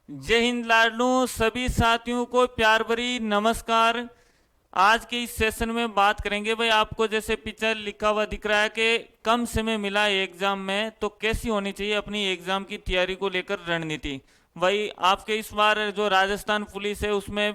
जय हिंद लाडलू, सभी साथियों को प्यार भरी नमस्कार। आज के इस सेशन में बात करेंगे भाई, आपको जैसे पिक्चर लिखा हुआ दिख रहा है कि कम समय मिला है एग्जाम में, तो कैसी होनी चाहिए अपनी एग्जाम की तैयारी को लेकर रणनीति। वही आपके इस बार जो राजस्थान पुलिस है उसमें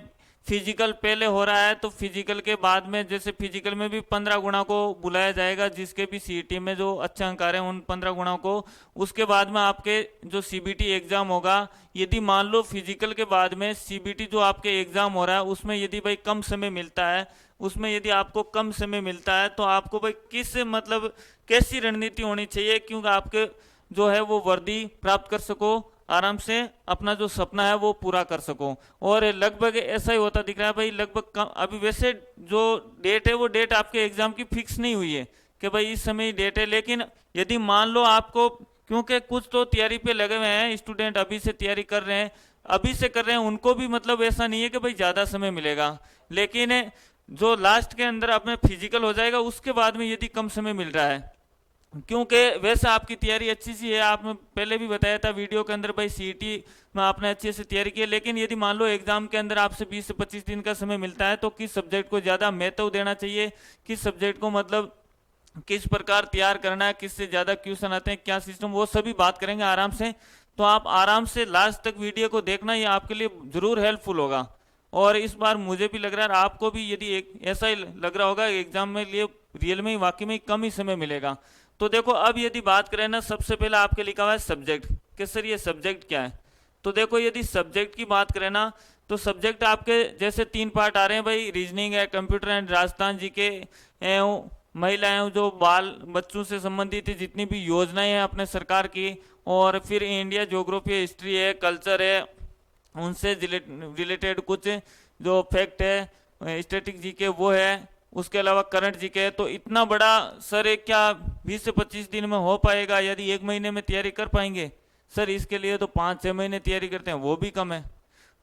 फिजिकल पहले हो रहा है, तो फिजिकल के बाद में जैसे फिजिकल में भी 15 गुणा को बुलाया जाएगा, जिसके भी सीईटी में जो अच्छे अंक आ रहे हैं उन 15 गुणा को। उसके बाद में आपके जो सीबीटी एग्जाम होगा, यदि मान लो फिजिकल के बाद में सीबीटी जो आपके एग्जाम हो रहा है उसमें यदि भाई कम समय मिलता है, उसमें यदि आपको कम समय मिलता है तो आपको भाई किस मतलब कैसी रणनीति होनी चाहिए, क्योंकि आपके जो है वो वर्दी प्राप्त कर सको, आराम से अपना जो सपना है वो पूरा कर सको। और लगभग ऐसा ही होता दिख रहा है भाई, लगभग कम अभी वैसे जो डेट है वो डेट आपके एग्जाम की फिक्स नहीं हुई है कि भाई इस समय डेट है, लेकिन यदि मान लो आपको, क्योंकि कुछ तो तैयारी पे लगे हुए हैं स्टूडेंट, अभी से तैयारी कर रहे हैं, अभी से कर रहे हैं, उनको भी मतलब ऐसा नहीं है कि भाई ज़्यादा समय मिलेगा, लेकिन जो लास्ट के अंदर अपने फिजिकल हो जाएगा उसके बाद में यदि कम समय मिल रहा है, क्योंकि वैसे आपकी तैयारी अच्छी सी है, आपने पहले भी बताया था वीडियो के अंदर भाई सीईटी में आपने अच्छे से तैयारी की है, लेकिन यदि मान लो एग्जाम के अंदर आपसे 20 से 25 दिन का समय मिलता है तो किस सब्जेक्ट को ज़्यादा महत्व देना चाहिए, किस सब्जेक्ट को मतलब किस प्रकार तैयार करना है, किससे ज़्यादा क्वेश्चन आते हैं, क्या सिस्टम, वो सभी बात करेंगे आराम से। तो आप आराम से लास्ट तक वीडियो को देखना, ये आपके लिए ज़रूर हेल्पफुल होगा। और इस बार मुझे भी लग रहा है, आपको भी यदि एक ऐसा ही लग रहा होगा एग्जाम में लिए रियल में ही वाकई में कम ही समय मिलेगा। तो देखो, अब यदि बात करें ना, सबसे पहले आपके लिखा हुआ है सब्जेक्ट, कि सर ये सब्जेक्ट क्या है। तो देखो, यदि सब्जेक्ट की बात करें ना, तो सब्जेक्ट आपके जैसे 3 पार्ट आ रहे हैं भाई, रीजनिंग है, कंप्यूटर एंड राजस्थान जीके, महिलाएं जो बाल बच्चों से संबंधित जितनी भी योजनाएं हैं अपने सरकार की, और फिर इंडिया ज्योग्राफी, हिस्ट्री है, कल्चर है, उनसे रिलेटेड कुछ जो फैक्ट है, स्टैटिक जीके वो है, उसके अलावा करंट जीके है। तो इतना बड़ा सर एक क्या 20 से 25 दिन में हो पाएगा, यदि 1 महीने में तैयारी कर पाएंगे सर, इसके लिए तो 5-6 महीने तैयारी करते हैं, वो भी कम है।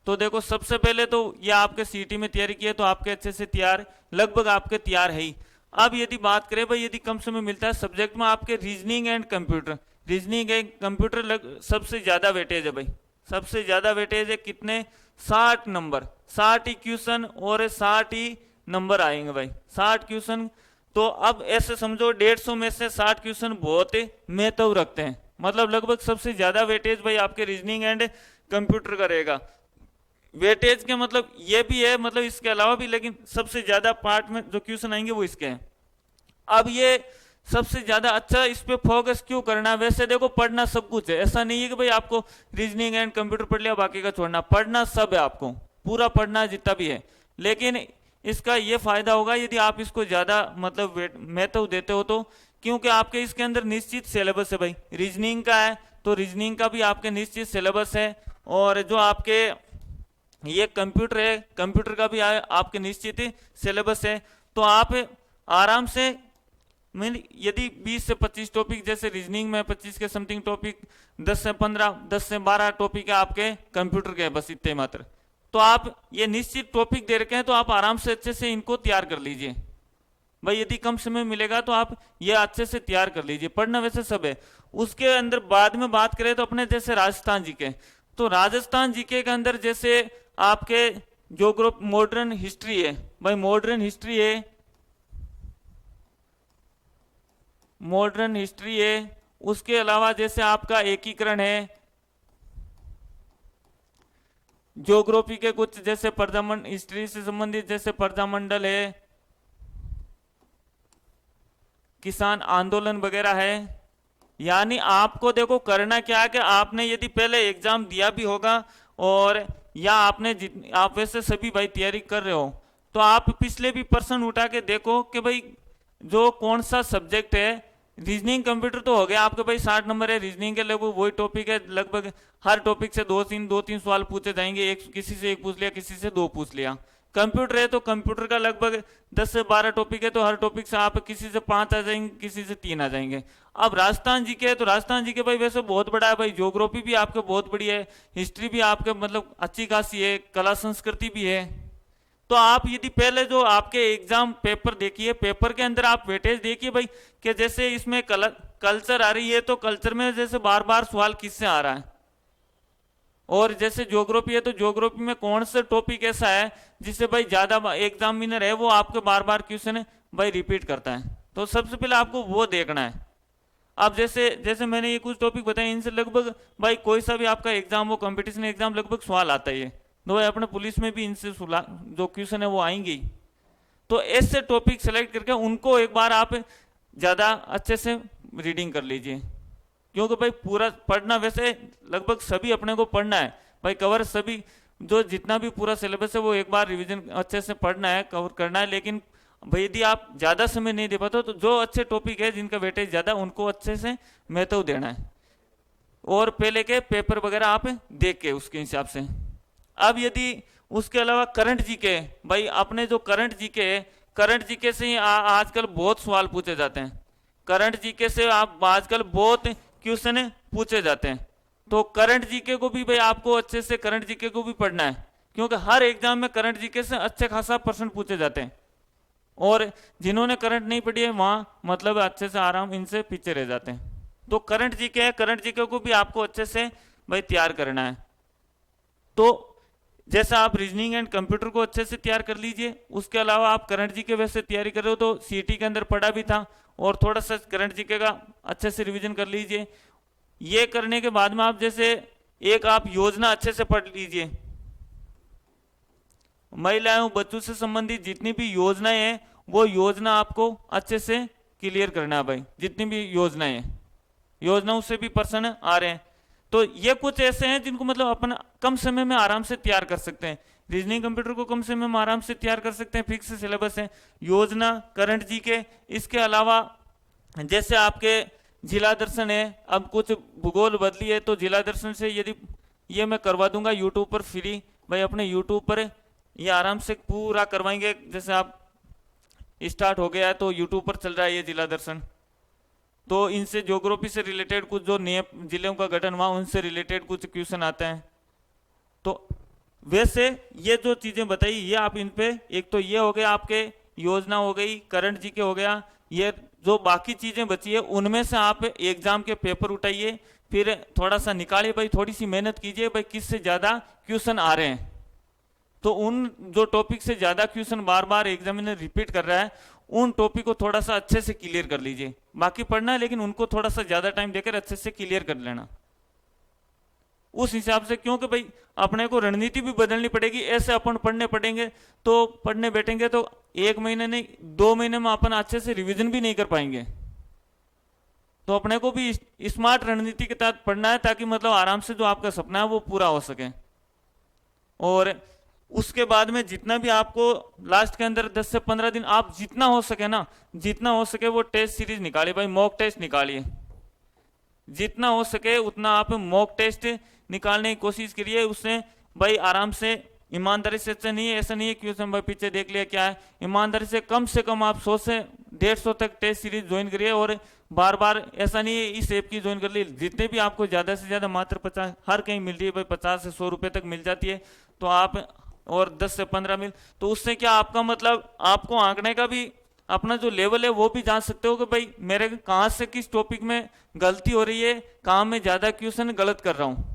तो देखो, सबसे पहले तो ये आपके सीटी में तैयारी की है तो आपके अच्छे से तैयार, लगभग आपके तैयार है ही। अब यदि बात करें भाई, यदि कम समय मिलता है सब्जेक्ट में आपके reasoning and computer, reasoning and computer सबसे ज्यादा वेटेज है भाई, सबसे ज्यादा वेटेज है, कितने 60 नंबर, 60 ही क्वेश्चन और 60 ही नंबर आएंगे भाई, 60 क्वेश्चन। तो अब ऐसे समझो 150 में से 60 क्वेश्चन बहुत महत्व रखते हैं, मतलब लगभग सबसे ज्यादा वेटेज भाई आपके रीजनिंग एंड कंप्यूटर का रहेगा। वेटेज के मतलब ये भी है, मतलब इसके अलावा भी, लेकिन सबसे ज्यादा पार्ट में जो क्वेश्चन आएंगे वो इसके हैं। अब ये सबसे ज्यादा अच्छा इस पे फोकस क्यों करना है, वैसे देखो पढ़ना सब कुछ है, ऐसा नहीं है कि भाई आपको रीजनिंग एंड कंप्यूटर पढ़ लिया बाकी का छोड़ना, पढ़ना सब है, आपको पूरा पढ़ना है जितना भी है। लेकिन इसका ये फायदा होगा यदि आप इसको ज्यादा मतलब महत्व देते हो तो, क्योंकि आपके इसके अंदर निश्चित सिलेबस है भाई, रीजनिंग का है तो रीजनिंग का भी आपके निश्चित सिलेबस है, और जो आपके ये कंप्यूटर है, कंप्यूटर का भी आपके निश्चित सिलेबस है। तो आप आराम से, यदि 20 से 25 टॉपिक, जैसे रीजनिंग में 25 के समथिंग टॉपिक, 10 से 15, 10 से 12 टॉपिक है आपके कंप्यूटर के, बस इतने मात्र। तो आप ये निश्चित टॉपिक दे रखे हैं तो आप आराम से अच्छे से इनको तैयार कर लीजिए भाई, यदि कम समय मिलेगा तो आप ये अच्छे से तैयार कर लीजिए, पढ़ना वैसे सब है। उसके अंदर बाद में बात करें तो अपने जैसे राजस्थान जीके, तो राजस्थान जीके के अंदर जैसे आपके जो मॉडर्न हिस्ट्री है भाई, मॉडर्न हिस्ट्री है, मॉडर्न हिस्ट्री है, उसके अलावा जैसे आपका एकीकरण है, ज्योग्राफी के कुछ जैसे प्रजामंडल, हिस्ट्री से संबंधित जैसे प्रजामंडल है, किसान आंदोलन वगैरह है। यानी आपको देखो करना क्या है कि आपने यदि पहले एग्जाम दिया भी होगा, और या आपने आप वैसे सभी भाई तैयारी कर रहे हो, तो आप पिछले भी प्रश्न उठा के देखो कि भाई जो कौन सा सब्जेक्ट है, रीजनिंग कंप्यूटर तो हो गया आपके भाई 60 नंबर है, रीजनिंग के लगभग वही टॉपिक है, लगभग हर टॉपिक से दो तीन सवाल पूछे जाएंगे, एक किसी से एक पूछ लिया, किसी से 2 पूछ लिया। कंप्यूटर है तो कंप्यूटर का लगभग 10 से 12 टॉपिक है, तो हर टॉपिक से आप किसी से 5 आ जाएंगे, किसी से 3 आ जाएंगे। अब राजस्थान जी के है तो राजस्थान जी के भाई वैसे बहुत बड़ा है भाई, ज्योग्राफी भी आपके बहुत बड़ी है, हिस्ट्री भी आपके मतलब अच्छी खासी है, कला संस्कृति भी है। तो आप यदि पहले जो आपके एग्जाम पेपर देखिए, पेपर के अंदर आप वेटेज देखिए भाई, कि जैसे इसमें कल्चर आ रही है तो कल्चर में जैसे बार बार सवाल किससे आ रहा है, और जैसे ज्योग्राफी है तो ज्योग्राफी में कौन सा टॉपिक ऐसा है जिससे भाई ज्यादा एग्जामिनर है वो आपके बार बार क्वेश्चन भाई रिपीट करता है, तो सबसे पहले आपको वो देखना है। अब जैसे जैसे मैंने ये कुछ टॉपिक बताए, इनसे लगभग भाई कोई सा भी आपका एग्जाम हो, कंपटीशन एग्जाम, लगभग सवाल आता है। तो भाई अपने पुलिस में भी इनसे जो क्वेश्चन है वो आएंगे। तो ऐसे टॉपिक सेलेक्ट करके उनको एक बार आप ज्यादा अच्छे से रीडिंग कर लीजिए, क्योंकि भाई पूरा पढ़ना वैसे लगभग सभी अपने को पढ़ना है भाई, कवर सभी जो जितना भी पूरा सिलेबस है वो एक बार रिवीजन अच्छे से पढ़ना है, कवर करना है। लेकिन भाई यदि आप ज्यादा समय नहीं दे पाते तो जो अच्छे टॉपिक है जिनका वेटेज ज्यादा उनको अच्छे से महत्व देना है, और पहले के पेपर वगैरह आप देख के उसके हिसाब से। अब यदि उसके अलावा करंट जीके, भाई अपने जो करंट जीके है, करंट जीके से ही आजकल बहुत सवाल पूछे जाते हैं। करंट जीके से आप आजकल बहुत क्वेश्चन पूछे जाते हैं। तो करंट जीके को भी भाई आपको अच्छे से करंट जीके को भी पढ़ना है, क्योंकि हर एग्जाम में करंट जीके से अच्छे खासा प्रश्न पूछे जाते हैं, और जिन्होंने करंट नहीं पढ़ी है वहां मतलब अच्छे से आराम इनसे पीछे रह जाते हैं। तो करंट जीके है, करंट जीके को भी आपको अच्छे से भाई तैयार करना है। तो जैसा आप रीजनिंग एंड कंप्यूटर को अच्छे से तैयार कर लीजिए, उसके अलावा आप करंट जीके वैसे तैयारी कर रहे हो तो सीटी के अंदर पढ़ा भी था, और थोड़ा सा करंट जीके का अच्छे से रिवीजन कर लीजिए। ये करने के बाद में आप जैसे एक आप योजना अच्छे से पढ़ लीजिए। महिलाएं बच्चों से संबंधित जितनी भी योजनाएं हैं वो योजना आपको अच्छे से क्लियर करना है भाई, जितनी भी योजनाएं हैं, योजनाओं से भी प्रश्न आ रहे हैं। तो ये कुछ ऐसे हैं जिनको मतलब अपन कम समय में आराम से तैयार कर सकते हैं। रीजनिंग कंप्यूटर को कम समय में आराम से तैयार कर सकते हैं, फिक्स सिलेबस है, योजना, करंट जीके। इसके अलावा जैसे आपके जिला दर्शन है, अब कुछ भूगोल बदली है तो जिला दर्शन से यदि ये मैं करवा दूंगा यूट्यूब पर फ्री, भाई अपने यूट्यूब पर ये आराम से पूरा करवाएंगे। जैसे आप स्टार्ट हो गया है तो यूट्यूब पर चल रहा है ये जिला दर्शन, तो इनसे ज्योग्राफी से रिलेटेड कुछ जो नए जिलों का गठन हुआ उनसे रिलेटेड कुछ क्वेश्चन आते हैं। तो वैसे ये जो चीजें बताई ये आप इन पे, एक तो ये हो गया आपके योजना हो गई, करंट जीके हो गया, ये जो बाकी चीजें बची है उनमें से आप एग्जाम के पेपर उठाइए, फिर थोड़ा सा निकालिए भाई, थोड़ी सी मेहनत कीजिए भाई किससे ज्यादा क्वेश्चन आ रहे हैं। तो उन जो टॉपिक से ज्यादा क्वेश्चन बार बार एग्जामिनर रिपीट कर रहा है उन टॉपिक को थोड़ा सा अच्छे से क्लियर कर लीजिए। बाकी पढ़ना है लेकिन उनको थोड़ा सा ज्यादा टाइम देकर अच्छे से क्लियर कर लेना उस हिसाब से, क्योंकि भाई अपने को रणनीति भी बदलनी पड़ेगी। ऐसे अपन पढ़ने पड़ेंगे तो पढ़ने बैठेंगे तो एक महीने नहीं 2 महीने में अपन अच्छे से रिवीजन भी नहीं कर पाएंगे। तो अपने को भी स्मार्ट रणनीति के तहत पढ़ना है ताकि मतलब आराम से जो आपका सपना है वो पूरा हो सके। और उसके बाद में जितना भी आपको लास्ट के अंदर 10 से 15 दिन आप जितना हो सके ना, जितना हो सके वो टेस्ट सीरीज निकालिए भाई, मॉक टेस्ट निकालिए, जितना हो सके उतना आप मॉक टेस्ट निकालने की कोशिश करिए। उससे भाई आराम से ईमानदारी से, अच्छा नहीं है ऐसा नहीं है क्वेश्चन भाई पीछे देख लिया क्या है, ईमानदारी से कम आप 100 से 150 तक टेस्ट सीरीज ज्वाइन करिए। और बार बार ऐसा नहीं है इस ऐप की ज्वाइन कर ली, जितने भी आपको ज्यादा से ज्यादा मात्र 50 हर कहीं मिल रही है भाई, 50 से 100 रुपए तक मिल जाती है। तो आप और 10 से 15 मिल, तो उससे क्या आपका मतलब आपको आंकने का भी अपना जो लेवल है वो भी जान सकते हो कि भाई मेरे कहां से किस टॉपिक में गलती हो रही है, कहां में ज्यादा क्वेश्चन गलत कर रहा हूं।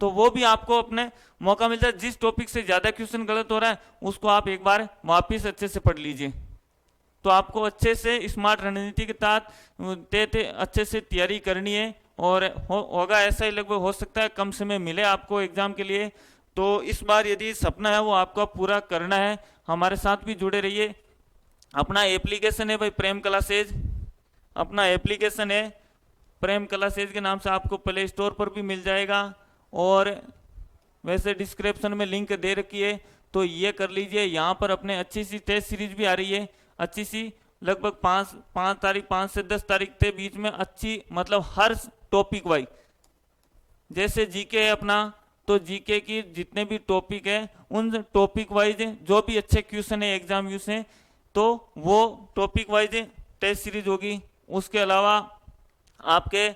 तो वो भी आपको अपने मौका मिलता है, जिस टॉपिक से ज्यादा क्वेश्चन गलत हो रहा है उसको आप एक बार वापिस अच्छे से पढ़ लीजिए। तो आपको अच्छे से स्मार्ट रणनीति के तहत अच्छे से तैयारी करनी है, और होगा ऐसा ही लगभग हो सकता है कम समय मिले आपको एग्जाम के लिए। तो इस बार यदि सपना है वो आपको पूरा करना है, हमारे साथ भी जुड़े रहिए। अपना एप्लीकेशन है भाई प्रेम क्लासेज, अपना एप्लीकेशन है प्रेम क्लासेज के नाम से, आपको प्ले स्टोर पर भी मिल जाएगा, और वैसे डिस्क्रिप्शन में लिंक दे रखी है तो ये कर लीजिए। यहाँ पर अपने अच्छी सी टेस्ट सीरीज भी आ रही है, अच्छी सी, लगभग 5 से 10 तारीख के बीच में अच्छी, मतलब हर टॉपिक वाइज, जैसे जीके है अपना, तो जीके की जितने भी टॉपिक है उन टॉपिक वाइज जो भी अच्छे क्वेश्चन है एग्जाम यूज है तो वो टॉपिक वाइज टेस्ट सीरीज होगी। उसके अलावा आपके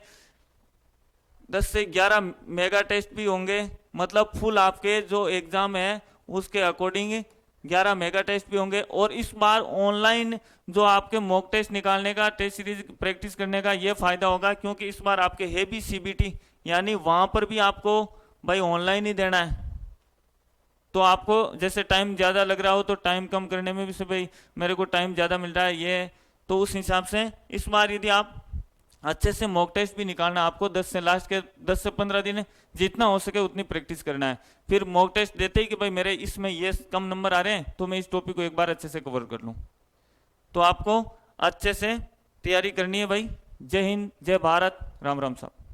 10 से 11 मेगा टेस्ट भी होंगे, मतलब फुल आपके जो एग्जाम है उसके अकॉर्डिंग 11 मेगा टेस्ट भी होंगे। और इस बार ऑनलाइन जो आपके मॉक टेस्ट निकालने का, टेस्ट सीरीज प्रैक्टिस करने का ये फायदा होगा, क्योंकि इस बार आपके है भी सीबीटी, यानी वहां पर भी आपको भाई ऑनलाइन ही देना है, तो आपको जैसे टाइम ज़्यादा लग रहा हो तो टाइम कम करने में भी से भाई मेरे को टाइम ज़्यादा मिल रहा है ये है, तो उस हिसाब से इस बार यदि आप अच्छे से मॉक टेस्ट भी निकालना, आपको 10 से लास्ट के 10 से 15 दिन जितना हो सके उतनी प्रैक्टिस करना है। फिर मॉक टेस्ट देते ही कि भाई मेरे इसमें ये कम नंबर आ रहे हैं तो मैं इस टॉपिक को एक बार अच्छे से कवर कर लूँ। तो आपको अच्छे से तैयारी करनी है भाई। जय हिंद, जय भारत, राम राम साहब।